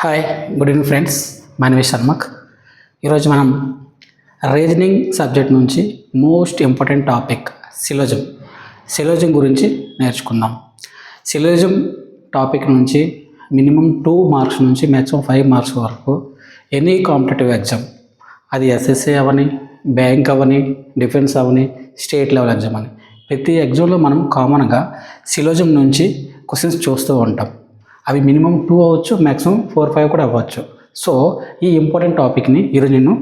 Hi, good evening friends. My name is Sharmak. ఈరోజు మనం reasoning subject నుంచి మోస్ట్ ఇంపార్టెంట్ టాపిక్ సిలోజం గురించి నేర్చుకుందాం. సిలోజం టాపిక్ నుంచి మినిమం 2 మార్క్స్ నుంచి మ్యాక్సిమం 5 మార్క్స్ వరకు ఎనీ కాంపిటేటివ్ ఎగ్జామ్, అది ఎస్ఎస్సి అవని, బ్యాంక్ అవని, డిఫెన్స్ అవని, స్టేట్ లెవెల్ ఎగ్జామ్ అని, ప్రతి ఎగ్జామ్లో మనం కామన్గా సిలోజం నుంచి క్వశ్చన్స్ చూస్తూ ఉంటాం. అవి మినిమం 2 అవ్వచ్చు, మ్యాక్సిమం 4-5 కూడా అవ్వచ్చు. సో ఈ ఇంపార్టెంట్ టాపిక్ని ఈరోజు నేను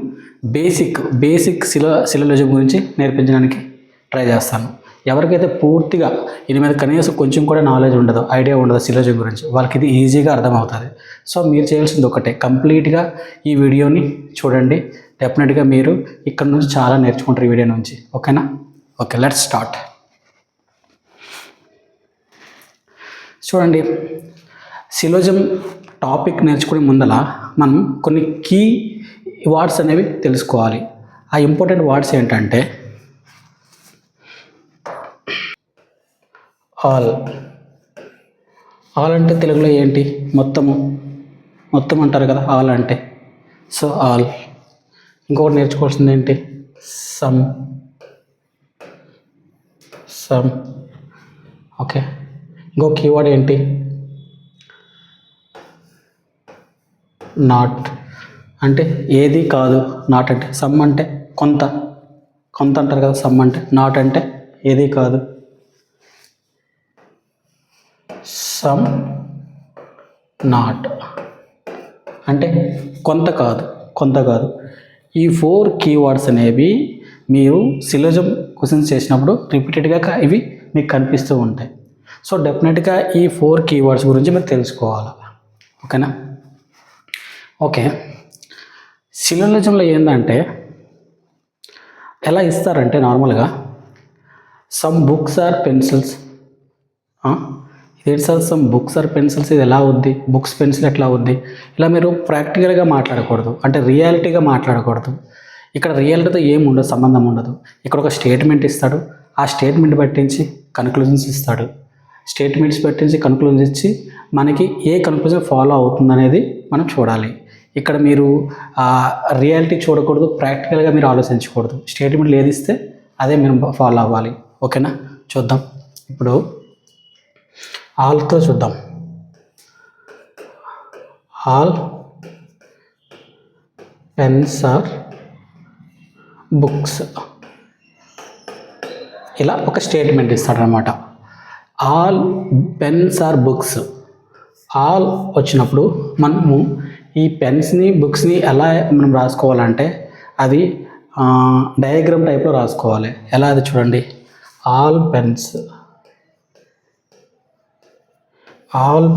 బేసిక్ సిలోజం గురించి నేర్పించడానికి ట్రై చేస్తాను. ఎవరికైతే పూర్తిగా దీని మీద కనీసం కొంచెం కూడా నాలెడ్జ్ ఉండదు, ఐడియా ఉండదు సిలోజం గురించి, వాళ్ళకి ఇది ఈజీగా అర్థమవుతుంది. సో మీరు చేయాల్సింది ఒకటే, కంప్లీట్గా ఈ వీడియోని చూడండి. డెఫినెట్గా మీరు ఇక్కడ నుంచి చాలా నేర్చుకుంటారు ఈ వీడియో నుంచి. ఓకేనా? Okay, let's start. చూడండి, సిలోజం టాపిక్ నేర్చుకునే ముందల మనం కొన్ని కీ వర్డ్స్ అనేవి తెలుసుకోవాలి. ఆ ఇంపార్టెంట్ వర్డ్స్ ఏంటంటే ఆల్ అంటే తెలుగులో ఏంటి? మొత్తం అంటారు కదా ఆల్ అంటే. So all. ఇంకొకటి నేర్చుకోవాల్సింది ఏంటి? సమ్. ఓకే. ఇంకో కీవర్డ్ ఏంటి? నాట్. అంటే ఏది కాదు. నాట్ అంటే. సమ్ అంటే కొంత అంటారు కదా సమ్ అంటే. నాట్ అంటే ఏది కాదు. సమ్, నాట్ అంటే కొంత కాదు. ఈ 4 కీవర్డ్స్ అనేవి మీరు సిలోజం క్వశ్చన్స్ చేసినప్పుడు రిపీటెడ్గా ఇవి మీకు కనిపిస్తూ ఉంటాయి. సో డెఫినెట్గా ఈ 4 కీవర్డ్స్ గురించి మీరు తెలుసుకోవాలి. ఓకేనా? ఓకే. సిలోజంలో ఏంటంటే ఎలా ఇస్తారంటే నార్మల్గా సమ్ బుక్స్ ఆర్ పెన్సిల్స్. ఇదేంటి sir some books are pencils, ఇది ఎలా అవుద్ది? బుక్స్ పెన్సిల్ ఎట్లా అవుద్ది? ఇలా మీరు ప్రాక్టికల్గా మాట్లాడకూడదు, అంటే రియాలిటీగా మాట్లాడకూడదు. ఇక్కడ రియాలిటీతో ఏం ఉండదు, సంబంధం ఉండదు. ఇక్కడ ఒక స్టేట్మెంట్ ఇస్తాడు, ఆ స్టేట్మెంట్ పట్టించి కన్క్లూజన్స్ ఇస్తాడు. స్టేట్మెంట్స్ పట్టించి కన్క్లూజన్స్ ఇచ్చి మనకి ఏ కన్క్లూజన్ ఫాలో అవుతుంది అనేది మనం చూడాలి. ఇక్కడ మీరు రియాలిటీ చూడకూడదు, ప్రాక్టికల్గా మీరు ఆలోచించకూడదు. స్టేట్మెంట్లు ఏది ఇస్తే అదే మీరు ఫాలో అవ్వాలి. ఓకేనా? చూద్దాం. ఇప్పుడు ఆల్తో చూద్దాం. ఆల్ పెన్స్ ఆర్ బుక్స్, ఇలా ఒక స్టేట్మెంట్ ఇస్తాడనమాట. All pens are books. All వచ్చినప్పుడు మనము ఈ పెన్స్ని బుక్స్ని ఎలా మనం రాసుకోవాలంటే అది డయాగ్రామ్ టైప్లో రాసుకోవాలి. ఎలా? అది చూడండి. ఆల్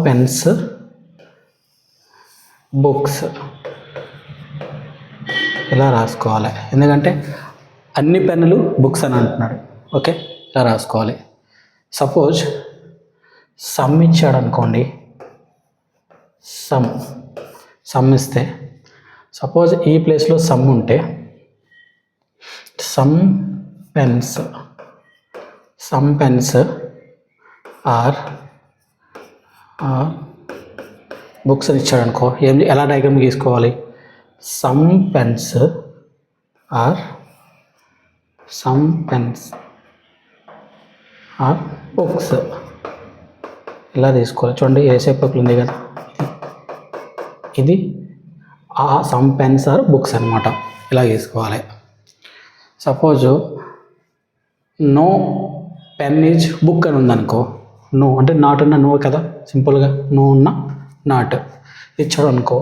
పెన్స్ బుక్స్ ఇలా రాసుకోవాలి. ఎందుకంటే అన్ని పెన్నులు బుక్స్ అని అంటున్నాడు. ఓకే, ఇలా రాసుకోవాలి. సపోజ్ సమ్ ఇచ్చాడు అనుకోండి. సమ్ ఇస్తే సపోజ్ ఈ ప్లేస్లో సమ్ ఉంటే సమ్ పెన్స్ ఆర్ బుక్స్ అని ఇచ్చాడు అనుకో. ఎలా డయాగ్రామ్ గీసుకోవాలి? సమ్ పెన్స్ ఆర్ బుక్స్ ఇలా తీసుకోవాలి. చూడండి ఏ షేప్ ఉంది కదా, ఇది ఆ సమ్ పెన్స్ ఆర్ బుక్స్ అనమాట. ఇలా తీసుకోవాలి. Suppose no pen is book అని ఉందనుకో. నో అంటే నాట్ ఉన్న నో కదా, సింపుల్గా నో ఉన్న నాట్ ఇచ్చాడు అనుకో.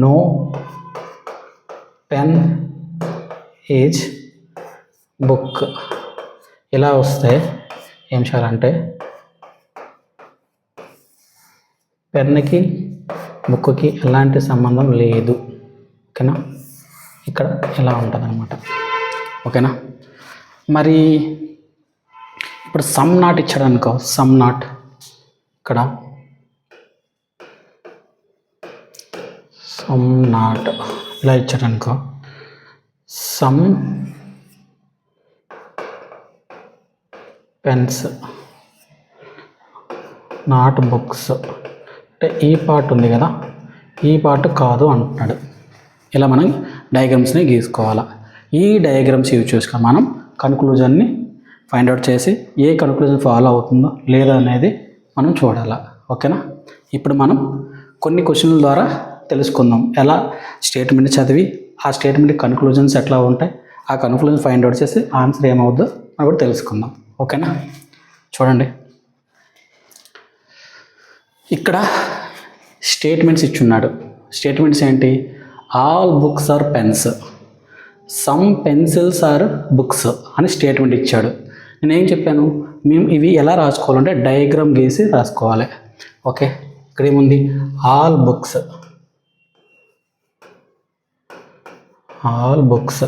No pen is book. ఇలా వస్తే ఏం చేయాలంటే పెన్కి బుక్కి ఎలాంటి సంబంధం లేదు. ఓకేనా? ఇక్కడ ఇలా ఉంటుంది అనమాట. ఓకేనా? మరి ఇప్పుడు సమ్ నాట్ ఇచ్చాడు అనుకో. సమ్ నాట్ ఇక్కడ సమ్ నాట్ ఇలా ఇచ్చాడు అనుకో. సమ్ పెన్స్ నాట్ బుక్స్ అంటే ఈ పార్ట్ ఉంది కదా, ఈ పార్ట్ కాదు అంటున్నాడు. ఇలా మనం డయాగ్రామ్స్ని గీసుకోవాలి. ఈ డయాగ్రామ్స్ యూజ్ చేసుకొని మనం కన్క్లూజన్ని ఫైండ్ అవుట్ చేసి ఏ కన్క్లూజన్ ఫాలో అవుతుందో లేదా అనేది మనం చూడాలి. ఓకేనా? ఇప్పుడు మనం కొన్ని క్వశ్చన్ల ద్వారా తెలుసుకుందాం. ఎలా స్టేట్మెంట్ చదివి ఆ స్టేట్మెంట్ కన్క్లూజన్స్ ఎట్లా ఉంటాయి, ఆ కన్క్లూజన్ ఫైండ్ అవుట్ చేసి ఆన్సర్ ఏమవుద్దో మనం కూడా తెలుసుకుందాం. ఓకేనా? చూడండి, ఇక్కడ స్టేట్మెంట్స్ ఇచ్చున్నాడు. స్టేట్మెంట్స్ ఏంటి? All books are pens, some pencils are books అని స్టేట్మెంట్ ఇచ్చాడు. నేనేం చెప్పాను, మేము ఇవి ఎలా రాసుకోవాలంటే డయాగ్రామ్ గీసి రాసుకోవాలి. ఓకే, ఇక్కడ ఏముంది? All books, all books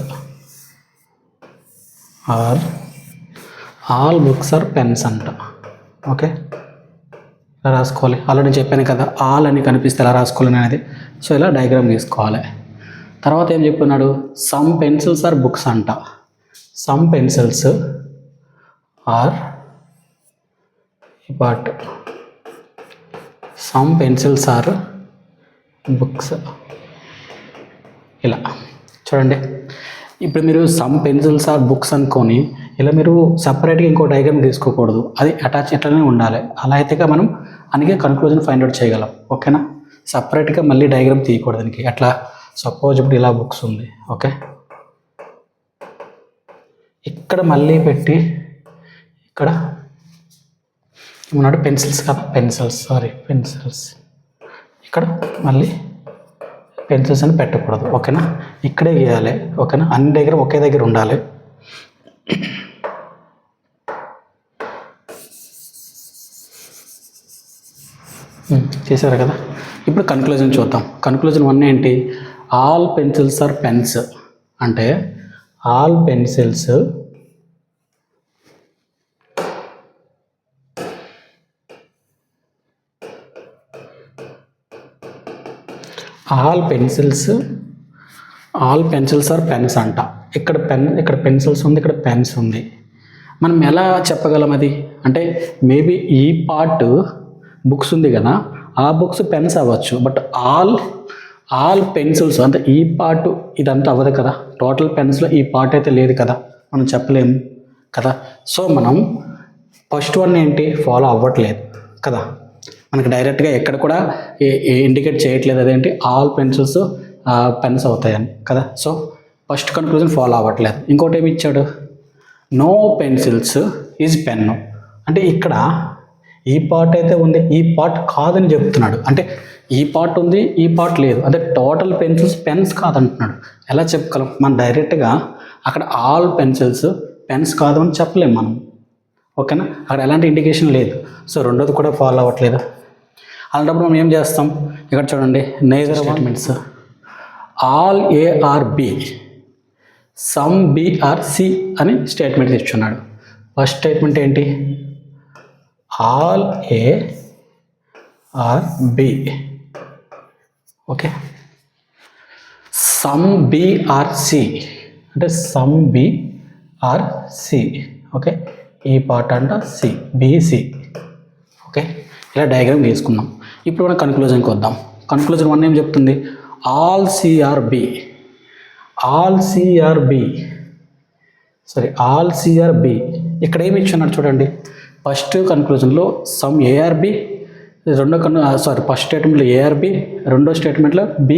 are, all books are pens అంట. ఓకే, ఇలా రాసుకోవాలి. ఆల్రెడీ చెప్పాను కదా ఆల్ అని కనిపిస్తే ఎలా రాసుకోవాలి అనేది. సో ఇలా డయాగ్రామ్ గీసుకోవాలి. తర్వాత ఏం చెప్తున్నాడు? సమ్ పెన్సిల్స్ ఆర్ బుక్స్ అంట. సమ్ పెన్సిల్స్ ఆర్ ఈ part, some pencils are books. ఇలా చూడండి, ఇప్పుడు మీరు సమ్ పెన్సిల్స్ ఆర్ బుక్స్ అనుకొని ఇలా మీరు సపరేట్గా ఇంకో డయాగ్రామ్ తీసుకోకూడదు, అది అటాచ్ ఎట్లనే ఉండాలి. అలా అయితేగా మనం అందుకే కన్క్లూజన్ ఫైండ్ అవుట్ చేయగలం. ఓకేనా? సపరేట్గా మళ్ళీ డయాగ్రామ్ తీయకూడదు దానికి. అట్లా సపోజ్ ఇప్పుడు ఇలా బుక్స్ ఉంది. ఓకే, ఇక్కడ మళ్ళీ పెట్టి ఇక్కడ ఏమన్నాడు? పెన్సిల్స్ కదా, పెన్సిల్స్, సారీ పెన్సిల్స్. ఇక్కడ మళ్ళీ పెన్సిల్స్ అని పెట్టకూడదు. ఓకేనా? ఇక్కడే గీయాలి. ఓకేనా? అన్ని దగ్గర ఒకే దగ్గర ఉండాలి. చేశారు కదా. ఇప్పుడు కన్క్లూజన్ చూద్దాం. కన్క్లూజన్ 1 ఏంటి? ఆల్ పెన్సిల్స్ ఆర్ పెన్స్ అంటే all pencils all pencils are pens అంట. ఇక్కడ పెన్సిల్స్ ఉంది, ఇక్కడ పెన్స్ ఉంది. మనం ఎలా చెప్పగలం అది? అంటే మేబీ ఈ పార్ట్ బుక్స్ ఉంది కదా, ఆ బుక్స్ పెన్స్ అవ్వచ్చు. బట్ ఆల్ పెన్సిల్స్ అంటే ఈ పార్ట్ ఇదంతా అవ్వదు కదా. టోటల్ పెన్స్లో ఈ పార్ట్ అయితే లేదు కదా, మనం చెప్పలేము కదా. సో మనం ఫస్ట్ వన్ ఏంటి? ఫాలో అవ్వట్లేదు కదా. మనకి డైరెక్ట్గా ఎక్కడ కూడా ఇండికేట్ చేయట్లేదు. అదేంటి? ఆల్ పెన్సిల్స్ పెన్స్ అవుతాయని కదా. సో ఫస్ట్ కన్క్లూజన్ ఫాలో అవ్వట్లేదు. ఇంకోటి ఏమి ఇచ్చాడు? నో పెన్సిల్స్ ఈజ్ పెన్ అంటే ఇక్కడ ఈ పార్ట్ అయితే ఉంది, ఈ పార్ట్ కాదని చెప్తున్నాడు. అంటే ఈ పార్ట్ ఉంది, ఈ పార్ట్ లేదు. అదే టోటల్ పెన్సిల్స్ పెన్స్ కాదంటున్నాడు. ఎలా చెప్పగలం? మనం డైరెక్ట్గా అక్కడ ఆల్ పెన్సిల్స్ పెన్స్ కాదు అని చెప్పలేము మనం. ఓకేనా? అక్కడ ఎలాంటి ఇండికేషన్ లేదు. సో రెండోది కూడా ఫాలో అవ్వట్లేదు. అలాంటప్పుడు మనం ఏం చేస్తాం? ఇక్కడ చూడండి, neither statements all A are B, some B are C అని స్టేట్మెంట్ ఇచ్చున్నాడు. ఫస్ట్ స్టేట్మెంట్ ఏంటి? All A are B. Okay, some B are C అంటే some B are C. Okay, ఈ పార్ట్ అంట సి, బిసి. ఓకే, ఇలా diagram గీసుకుందాం. ఇప్పుడు మనం కన్క్లూజన్కి వద్దాం. కన్క్లూజన్ 1 ఏం చెప్తుంది? All C are B, all C are B, sorry all C are B. ఇక్కడ ఏమి ఇచ్చున్నాడు చూడండి. ఫస్ట్ కన్క్లూజన్లో సమ్ ఏఆర్బి, ఫస్ట్ స్టేట్మెంట్లో ఏఆర్బి, రెండో స్టేట్మెంట్లో బి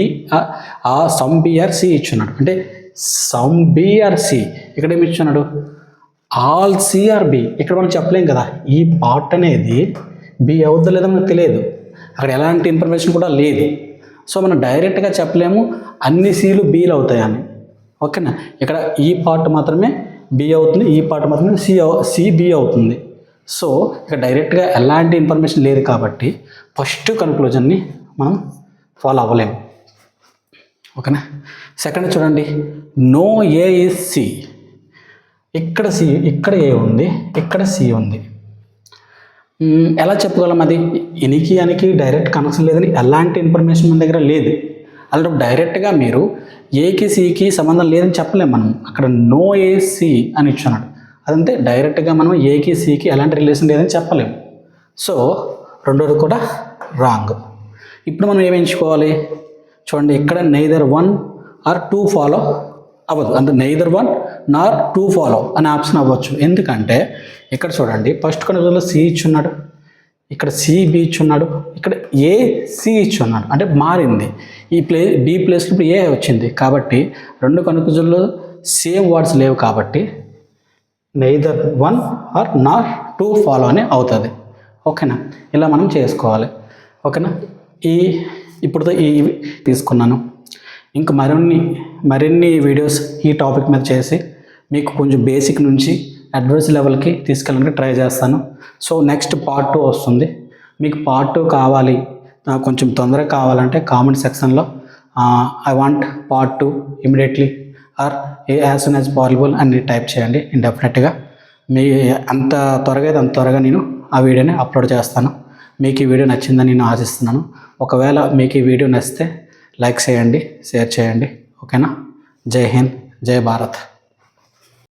సమ్ బిఆర్సి ఇచ్చున్నాడు. అంటే సమ్ బిఆర్సి. ఇక్కడ ఏమి ఇచ్చున్నాడు? All CRB. ఇక్కడ మనం చెప్పలేం కదా, ఈ పార్ట్ అనేది బి అవుద్దో లేదో మనకు తెలియదు. అక్కడ ఎలాంటి ఇన్ఫర్మేషన్ కూడా లేదు. సో మనం డైరెక్ట్గా చెప్పలేము అన్ని సిలు బీలు అవుతాయని. ఓకేనా? ఇక్కడ ఈ పార్ట్ మాత్రమే బి అవుతుంది, ఈ పార్ట్ మాత్రమే సి బి అవుతుంది. సో ఇక్కడ డైరెక్ట్గా ఎలాంటి ఇన్ఫర్మేషన్ లేదు కాబట్టి ఫస్ట్ కన్క్లూజన్ని మనం ఫాలో అవ్వలేము. ఓకేనా? సెకండ్ చూడండి, నో ఏ ఈజ్ సి. ఇక్కడ సి, ఇక్కడ ఏ ఉంది, ఇక్కడ సి ఉంది. ఎలా చెప్పగలం అది? ఇనికి అనికి డైరెక్ట్ కనెక్షన్ లేదని ఎలాంటి ఇన్ఫర్మేషన్ మన దగ్గర లేదు. అలాంటి డైరెక్ట్గా మీరు ఏకి సికి సంబంధం లేదని చెప్పలేము మనం. అక్కడ నో ఏ సి అని ఇచ్చున్నాడు. అదంతే, డైరెక్ట్గా మనం ఏకి సికి ఎలాంటి రిలేషన్ లేదని చెప్పలేము. సో రెండోది కూడా రాంగ్. ఇప్పుడు మనం ఏమి ఎంచుకోవాలి? చూడండి, ఇక్కడ నెయిదర్ 1 or 2 ఫాలో అవ్వదు, అంటే నెయిదర్ 1 nor 2 ఫాలో అనే ఆప్షన్ అవ్వచ్చు. ఎందుకంటే ఇక్కడ చూడండి, ఫస్ట్ కనుగొలో సి ఇచ్చున్నాడు, ఇక్కడ సిబి ఇచ్చున్నాడు, ఇక్కడ ఏసి ఇచ్చున్నాడు, అంటే మారింది. ఈ బి ప్లేస్లో ఇప్పుడు ఏ వచ్చింది కాబట్టి రెండు కనుకజుల్లో సేమ్ వర్డ్స్ లేవు కాబట్టి నెయిదర్ 1 or nor 2 ఫాలో అని అవుతుంది. ఓకేనా? ఇలా మనం చేసుకోవాలి. ఓకేనా? ఇప్పుడు ఈ తీసుకున్నాను. ఇంకా మరిన్ని వీడియోస్ ఈ టాపిక్ మీద చేసి మీకు కొంచెం బేసిక్ నుంచి అడ్వాన్స్ లెవెల్కి తీసుకెళ్ళడానికి ట్రై చేస్తాను. సో నెక్స్ట్ పార్ట్ 2 వస్తుంది. మీకు పార్ట్ 2 కావాలి, నాకు కొంచెం తొందరగా కావాలంటే కామెంట్ సెక్షన్లో I want part 2 immediately are as soon as possible అని టైప్ చేయండి. డెఫినెట్గా మీ అంత త్వరగా నేను ఆ వీడియోని అప్లోడ్ చేస్తాను. మీకు ఈ వీడియో నచ్చిందని నేను ఆశిస్తున్నాను. ఒకవేళ మీకు ఈ వీడియో నచ్చితే లైక్ చేయండి, షేర్ చేయండి. ఓకేనా? జై హింద్, జై భారత్.